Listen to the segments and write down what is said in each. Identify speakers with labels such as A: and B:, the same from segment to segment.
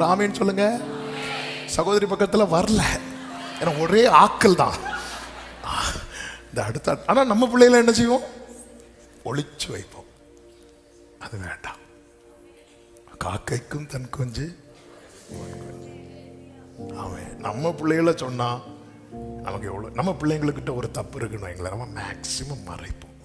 A: ராமேன்னு சொல்லுங்க. சகோதரி பக்கத்தில் வரல, ஏன்னா ஒரே ஆக்கள் தான் இந்த அடுத்த. ஆனால் நம்ம பிள்ளைகளை என்ன செய்வோம்? ஒளிச்சு வைப்போம். அது வேண்டாம். காக்கைக்கும் தன் குஞ்சு. அவன் நம்ம பிள்ளைகளை சொன்னா நமக்கு எவ்வளோ, நம்ம பிள்ளைங்களுக்கிட்ட ஒரு தப்பு இருக்குன்னு வைங்களேன், நம்ம மேக்சிமம் மறைப்போம்.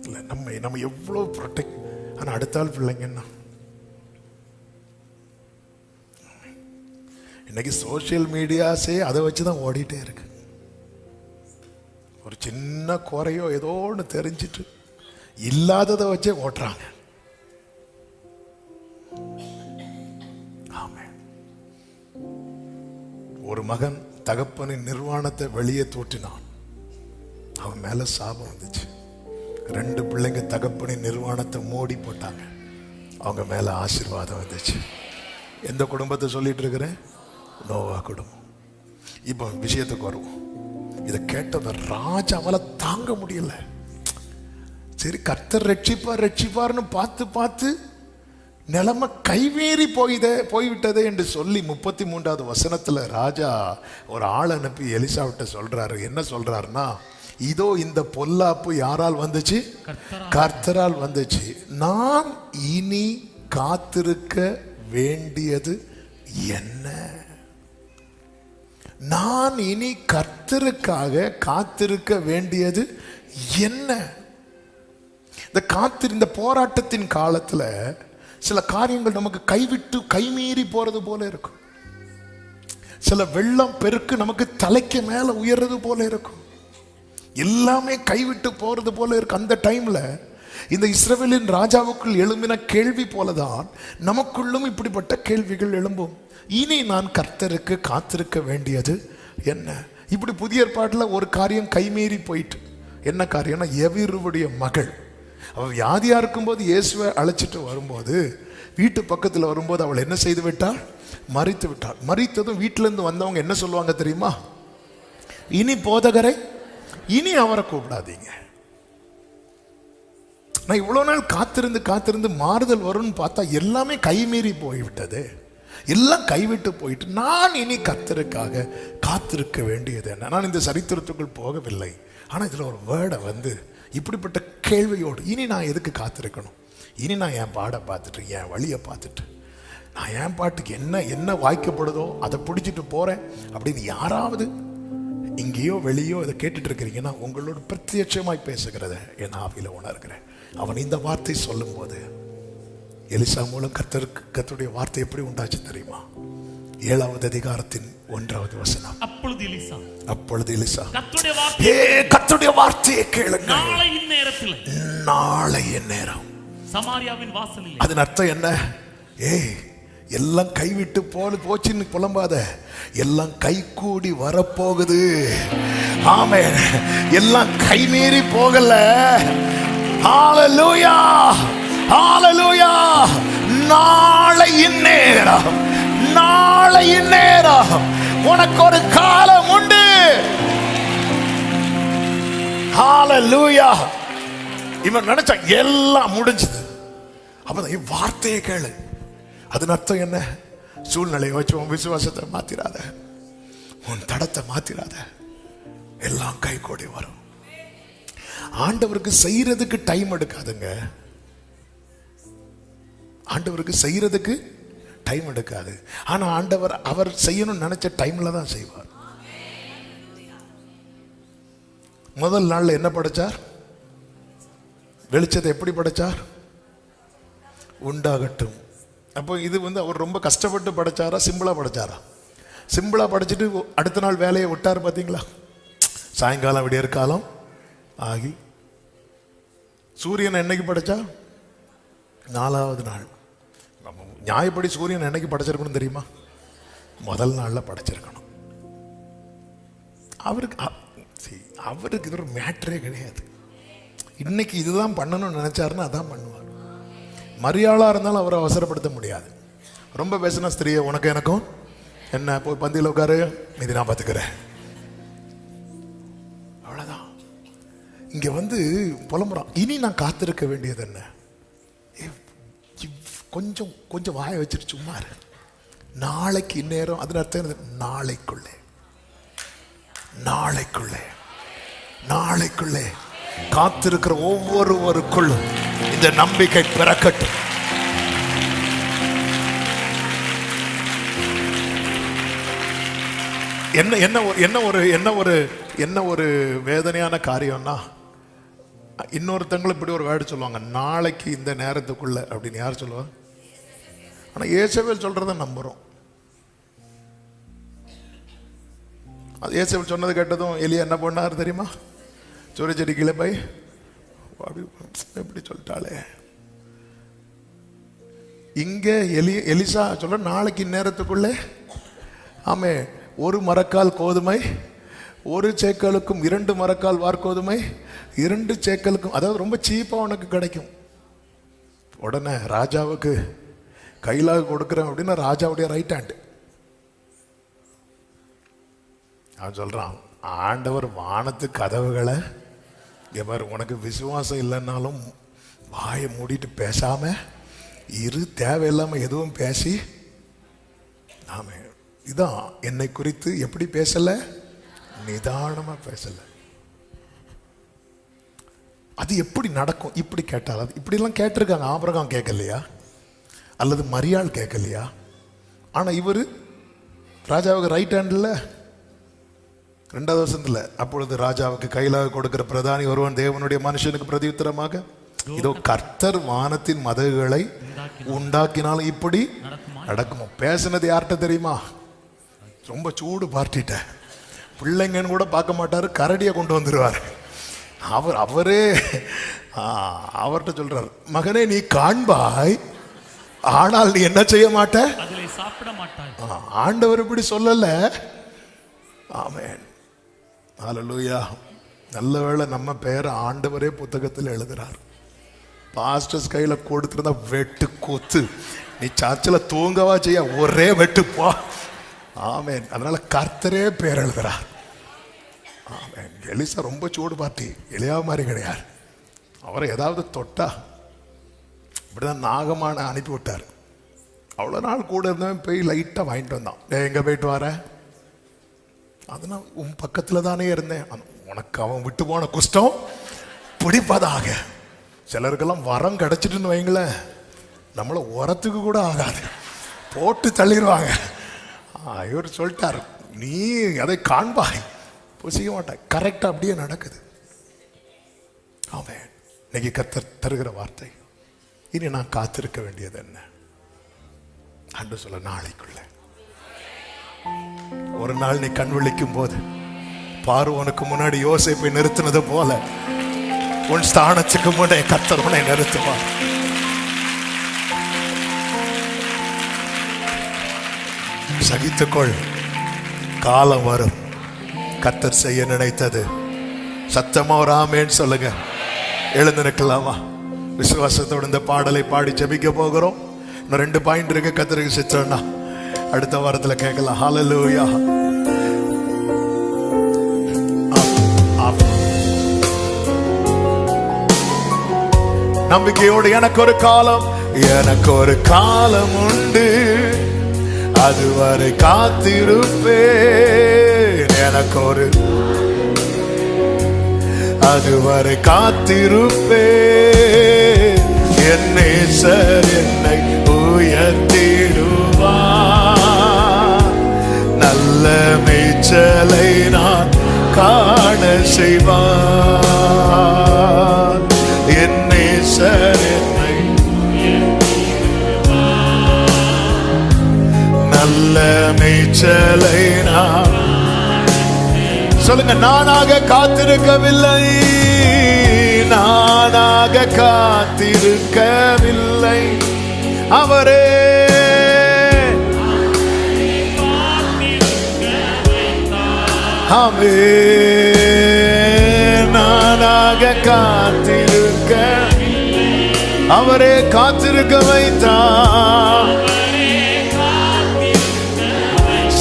A: இல்லை நம்ம எவ்வளோ ப்ரொடெக்ட். ஆனால் அடுத்த ஆள் பிள்ளைங்கன்னா இன்னைக்கு சோசியல் மீடியாஸே அதை வச்சு தான் ஓடிட்டே இருக்கு. ஒரு சின்ன குறையோ ஏதோ ஒன்று தெரிஞ்சிட்டு இல்லாததை வச்சே ஓட்டுறாங்க. ஆமென். ஒரு மகன் தகப்பனின் நிர்வாணத்தை வெளியே தோற்றினான், அவன் மேல சாபம் வந்துச்சு. 2 பிள்ளைங்க தகப்பனின் நிர்வாணத்தை மூடி போட்டாங்க, அவங்க மேல ஆசீர்வாதம் வந்துச்சு. எந்த குடும்பத்தை சொல்லிட்டு இருக்கிறேன்? நோவா குடும்பம். இப்போ விஷயத்துக்கு வருவோம். இதை கேட்டத ராஜாவால தாங்க முடியல. சரி, கர்த்தர் ரட்சிப்பார்னு பார்த்து நிலைமை கைவேறி போய்விட்டதே என்று சொல்லி 33வது வசனத்துல ராஜா ஒரு ஆள் அனுப்பி எலிசாவிட்ட சொல்றாரு. என்ன சொல்றாருன்னா, இதோ இந்த பொல்லாப்பு யாரால் வந்துச்சு? கர்த்தரால் வந்துச்சு. நான் இனி காத்திருக்க வேண்டியது என்ன? நான் இனி கர்த்தருக்காக காத்திருக்க வேண்டியது என்ன? இந்த போராட்டத்தின் காலத்துல சில காரியங்கள் நமக்கு கைவிட்டு கைமீறி போறது போல இருக்கும். சில வெள்ளம் பெருக்கு நமக்கு தலைக்கு மேல உயர்றது போல இருக்கும். எல்லாமே கைவிட்டு போறது போல இருக்கு. அந்த டைம்ல இந்த இஸ்ரவேலின் ராஜாவுக்குள் எழும்பின கேள்வி போலதான் நமக்குள்ளும் இப்படிப்பட்ட கேள்விகள் எழும்பும். இனி நான் கர்த்தருக்கு காத்திருக்க வேண்டியது என்ன? இப்படி புதிய ஏற்பாட்டில் ஒரு காரியம் கைமீறி போயிட்டு. என்ன காரியம்னா, எவிருவுடைய மகள் அவள் வியாதியா இருக்கும்போது இயேசுவை அழைச்சிட்டு வரும்போது, வீட்டு பக்கத்தில் வரும்போது அவள் என்ன செய்து விட்டாள்? மரித்து விட்டாள். மரித்ததும் வீட்டிலேருந்து வந்தவங்க என்ன சொல்லுவாங்க தெரியுமா? இனி போதகரை, இனி அவரை கூப்பிடாதீங்க. நான் இவ்வளோ நாள் காத்திருந்து மாறுதல் வரும்னு பார்த்தா எல்லாமே கைமீறி போய்விட்டது, எல்லாம் கைவிட்டு போயிட்டு. நான் இனி கர்த்தருக்காக காத்திருக்க வேண்டியது என்ன? நான் இந்த சரித்திரத்துக்குள் போகவில்லை, ஆனால் இதில் ஒரு வேர்டை வந்து இப்படிப்பட்ட கேள்வியோடு, இனி நான் எதுக்கு காத்திருக்கணும்? இனி நான் என் பாடை பார்த்துட்டு, என் வழியை பார்த்துட்டு, நான் என் பாட்டுக்கு என்ன வாய்க்கப்படுதோ அதை பிடிச்சிட்டு போகிறேன் அப்படின்னு யாராவது இங்கேயோ வெளியோ இதை கேட்டுட்டு இருக்கிறீங்கன்னா, உங்களோட பிரத்யட்சமாய் பேசுகிறத என் ஆவியில் உணர்கிறேன். அவன் இந்த வார்த்தை சொல்லும் போது எலிசா மூலம் கர்த்தருடைய வார்த்தை எப்படி உண்டாச்சு தெரியுமா? 7வது அதிகாரத்தின் 1வது வசனம். அப்பொழுது எலிசா கர்த்தருடைய வார்த்தையை கேளுங்க, நாளை நேரம் சமாரியாவின் வாசலில். அதன் அர்த்தம் என்ன? எல்லாம் கைவிட்டு போச்சுன்னு புலம்பாத, எல்லாம் கை கூடி வரப்போகுது. ஆமென். எல்லாம் கைமீறி போகல. ஹல்லேலூயா, ஹல்லேலூயா. நாளை இந்நேரம் உனக்கு ஒரு காலம் உண்டு. ஹல்லேலூயா. இவன் நினைச்சா எல்லாம் முடிஞ்சது. அப்பதான் வார்த்தையை கேளு. அதன் அர்த்தம் என்ன? சூழ்நிலையை வச்சு உன் விசுவாசத்தை மாத்திராத, உன் தடத்தை மாத்திராத, எல்லாம் கை கூடி வரும். ஆண்டவருக்கு செய்யறதுக்கு டைம் எடுக்காதுங்க. ஆண்டவருக்கு செய்யறதுக்கு டைம் எடுக்காது. ஆனா ஆண்டவர் அவர் செய்யணும்னு நினைச்ச டைம்ல தான் செய்வார். முதல் நாள்ல என்ன படைச்சார்? வெளிச்சத்தை எப்படி படைச்சார்? உண்டாகட்டும். அப்போ இது வந்து அவர் ரொம்ப கஷ்டப்பட்டு படைச்சாரா, சிம்பிளா படைச்சாரா? சிம்பிளா படைச்சிட்டு அடுத்த நாள் வேலையை விட்டார். பார்த்தீங்களா? சாயங்காலம் விடியற்காலம் ஆகி. சூரியன் என்னைக்கு படைச்சா? 4வது நாள். நியாயப்படி சூரியன் என்னைக்கு படைச்சிருக்கணும் தெரியுமா? முதல் நாள்ல படைச்சிருக்கணும். அவருக்கு இது ஒரு மேட்டரே கிடையாது. இன்னைக்கு இதுதான் பண்ணணும்னு நினைச்சாருன்னா அதான் பண்ணுவார். மரியாளா இருந்தாலும் அவரை அவசரப்படுத்த முடியாது. ரொம்ப பேசினா ஸ்திரியை உனக்கு எனக்கும் என்ன, போய் பந்தியில் உட்காரு, மீதி நான் பார்த்துக்கிறேன், அவ்வளோதான். இங்கே வந்து புலம்புறான். இனி நான் காத்திருக்க வேண்டியது என்ன? கொஞ்சம் கொஞ்சம் வாய வச்சுட்டு சும்மா இரு. நாளைக்கு இந்நேரம், அதன் அர்த்தம் நாளைக்குள்ளே நாளைக்குள்ளே நாளைக்குள்ளே காத்திருக்கிற ஒவ்வொருவருக்குள்ளும் இந்த நம்பிக்கை பிறக்கட்டும். என்ன ஒரு வேதனையான காரியம்னா, இன்னொருத்தங்களும் இப்படி ஒரு வேர்டு சொல்லுவாங்க, நாளைக்கு இந்த நேரத்துக்குள்ள அப்படின்னு. யார் சொல்லுவா? ஆனா இயேசுவேல் சொல்றத நம்புறோம். அது இயேசுவேல் சொன்னது கேட்டதும் எலியா என்ன பண்ணார் தெரியுமா? சூரிய செடி கீழே போய் எப்படி சொல்லிட்டாளே. இங்க எலிசா சொல்ற நாளைக்கு இந்நேரத்துக்குள்ளே, ஆமே, 1 மரக்கால் கோதுமை 1 சேக்கலுக்கும் 2 மரக்கால் வார்கோதுமை 2 சேக்கலுக்கும், அதாவது ரொம்ப சீப்பா உனக்கு கிடைக்கும். உடனே ராஜாவுக்கு கையிலாக கொடுக்குறேன் அப்படின்னா ராஜாவுடைய ரைட் ஹேண்ட். அவன் சொல்றான், ஆண்டவர் வானத்து கதவுகளை எவர், உனக்கு விசுவாசம் இல்லைன்னாலும் வாயை மூடிட்டு பேசாம இரு, தேவையில்லாம எதுவும் பேசி. ஆமே, இதான் என்னை குறித்து எப்படி பேசல, நிதானமா பேசல. அது எப்படி நடக்கும்? இப்படி கேட்டால், அது இப்படிலாம் கேட்டிருக்காங்க. ஆபிரகாம் கேட்கலையா? அல்லது மரியாள் கேட்கலையா? ஆனா இவரு ராஜாவுக்கு ரைட் ஹேண்டில் 2வது வசனத்துல, அப்பொழுது ராஜாவுக்கு கையிலாக கொடுக்கிற பிரதானி ஒருவன் தேவனுடைய மனுஷனுக்கு பிரதியுத்தரமாக, இதோ கர்த்தர் வானத்தின் மதகுகளை உண்டாக்கினாலும் இப்படி நடக்குமோ. பேசினது யார்கிட்ட தெரியுமா? ரொம்ப சூடு பார்ட்டிட்ட, பிள்ளைங்கன்னு கூட பார்க்க மாட்டாரு, கரடியை கொண்டு வந்துருவார். அவரே அவர்கிட்ட சொல்றார், மகனே நீ காண்பாய், ஆனால் நீ என்ன செய்ய மாட்ட, சாப்பிட மாட்டாய். ஆண்டவர் இப்படி சொல்லல. ஆமென், ஹல்லேலூயா. நல்ல வேளை நம்ம பெயரை ஆண்டவரே புத்தகத்தில் எழுதுறார். பாஸ்டர்ஸ் கையில கொடுத்துருந்தா வெட்டு கொத்து, நீ சர்ச்சில் தூங்கவா செய்ய, ஒரே வெட்டு போ. ஆமென். அதனால கர்த்தரே பேர் எழுதுறார். ஆமென். எலிசா ரொம்ப சூடு பார்ட்டி, எலியா மாதிரி கிடையாது. அவரை ஏதாவது தொட்டா இப்படிதான் நாகமான அனுப்பி விட்டார். அவ்வளோ நாள் கூட இருந்தவன் போய் லைட்டாக வாங்கிட்டு வந்தான். எங்கே போயிட்டு வர? அதனால் உன் பக்கத்தில் தானே இருந்தேன், உனக்கு அவன் விட்டு போன குஷ்டம் பிடிப்பதாக. சிலருக்கெல்லாம் வரம் கிடச்சிட்டுன்னு வைங்களேன், நம்மளை உரத்துக்கு கூட ஆகாது, போட்டு தள்ளிடுவாங்க. இவர் சொல்லிட்டார், நீ அதை காண்பாய், புசிக்க மாட்டாய். கரெக்டாக அப்படியே நடக்குது. ஆமென். இன்னைக்கு கர்த்தர் தருகிற வார்த்தை, இனி நான் காத்திருக்க வேண்டியது என்ன? அன்று சொல்ல, நாளைக்குள்ள ஒரு நாள் நீ கண் விழிக்கும் போது பார்வோனுக்கு முன்னாடி யோசேப்பை நிறுத்தினது போல உன் ஸ்தானத்துக்கு முன்னே கர்த்தர் உன்னை நிறுத்துவார். சகித்துக்கொள், காலம் வரும். கர்த்தர் செய்ய நினைத்தது. சத்தமா ஒரு ஆமேன்னு சொல்லுங்க. எழுந்து நிற்கலாமா? விசுவாசத்தோடு இந்த பாடலை பாடி ஜெபிக்க போகிறோம். இன்னும் 2 பாயிண்ட் இருக்கு. கர்த்தருக்கு சித்தம்னா அடுத்த வாரத்தில் கேட்கலாம். ஹல்லேலூயா. நம்பிக்கையோடு எனக்கு ஒரு காலம் உண்டு, அதுவரை காத்திருப்பேன். அதுவரை காத்திருப்பேன். என் நேசர் என்னை உயர்த்திடுவார். நல்ல மேய்ச்சலை நான் காண செய்வார். என் நேசர் என்னை நல்ல மேய்ச்சலை நான். சொல்லுங்க, நானாக காத்திருக்கவில்லை, நானாக காத்திருக்கவில்லை, அவரே நானாக காத்திருக்க, அவரே காத்திருக்க வைத்தார்.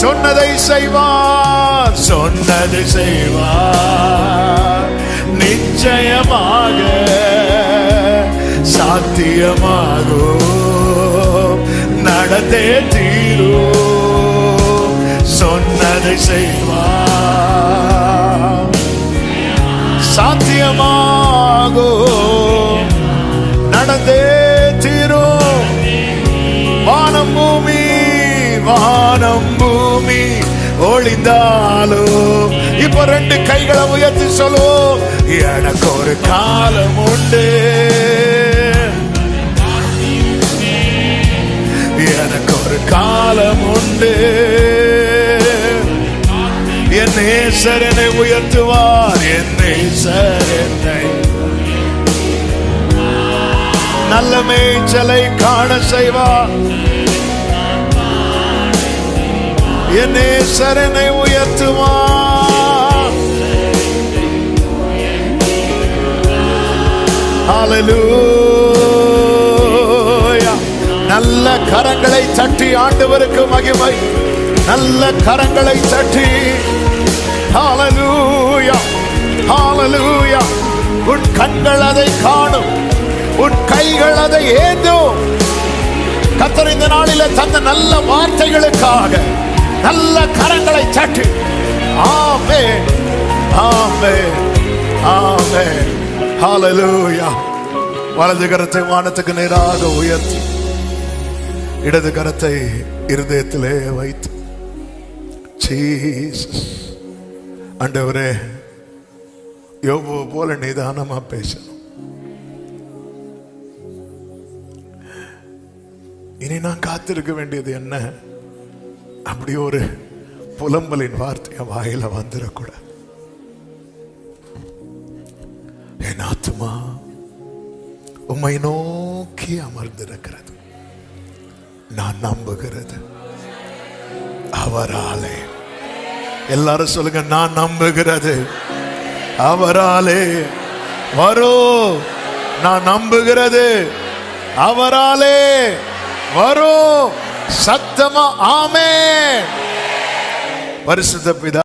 A: சொன்னதை செய்வார், சொன்னதை செய்வார். நிச்சயமாக சாத்தியமாகும். நடந்தே தீரும், சொன்னதை செய்வார். சாத்தியமாகும், நடந்தே தீரும். வானம் பூமி, வானம் பூமி ஒளிந்தாலும். இப்ப 2 கைகளை உயர்த்தி சொல்லும், எனக்கு ஒரு காலம் உண்டு, எனக்கு ஒரு காலம் உண்டு. என் நேசர் என்னை உயர்த்துவார், என் நேசர் என்னை நல்ல மேய்ச்சலை காண செய்வார். என் நேசர் என்னை உயர்த்துவார். ஹல்லேலூயா. நல்ல கரங்களை தட்டி ஆண்டவருக்கு மகிமை. நல்ல கரங்களை தட்டி ஹல்லேலூயா, ஹல்லேலூயா. உன் கண்கள் அதை காணும், உன் கைகள் அதை ஏந்தும். கர்த்தர் இந்த நாளிலே தந்த நல்ல வார்த்தைகளுக்காக நல்ல கரங்களை தட்டி ஆமென், ஆமென், ஆமென். ஹல்லேலூயா. வலது கரத்தை வானத்துக்கு நேராக உயர்த்தி இடது கரத்தை இருதயத்திலே வைத்து, ஜீசஸ், ஆண்டவரே, யோபு போல நிதானமா பேசணும். இனி நான் காத்திருக்க வேண்டியது என்ன? அப்படி ஒரு புலம்பலின் வார்த்தை வாயில வந்துடக்கூடாது. என் ஆத்துமா உம்மை நோக்கி அமர்ந்திருக்கிறது, நான் நம்புகிறது அவராலே. எல்லாரும் சொல்லுங்க, நான் நம்புகிறது அவராலே வரும். நான் நம்புகிறது அவராலே வரும். சத்தமா ஆமென். பரிசுத்த பிதா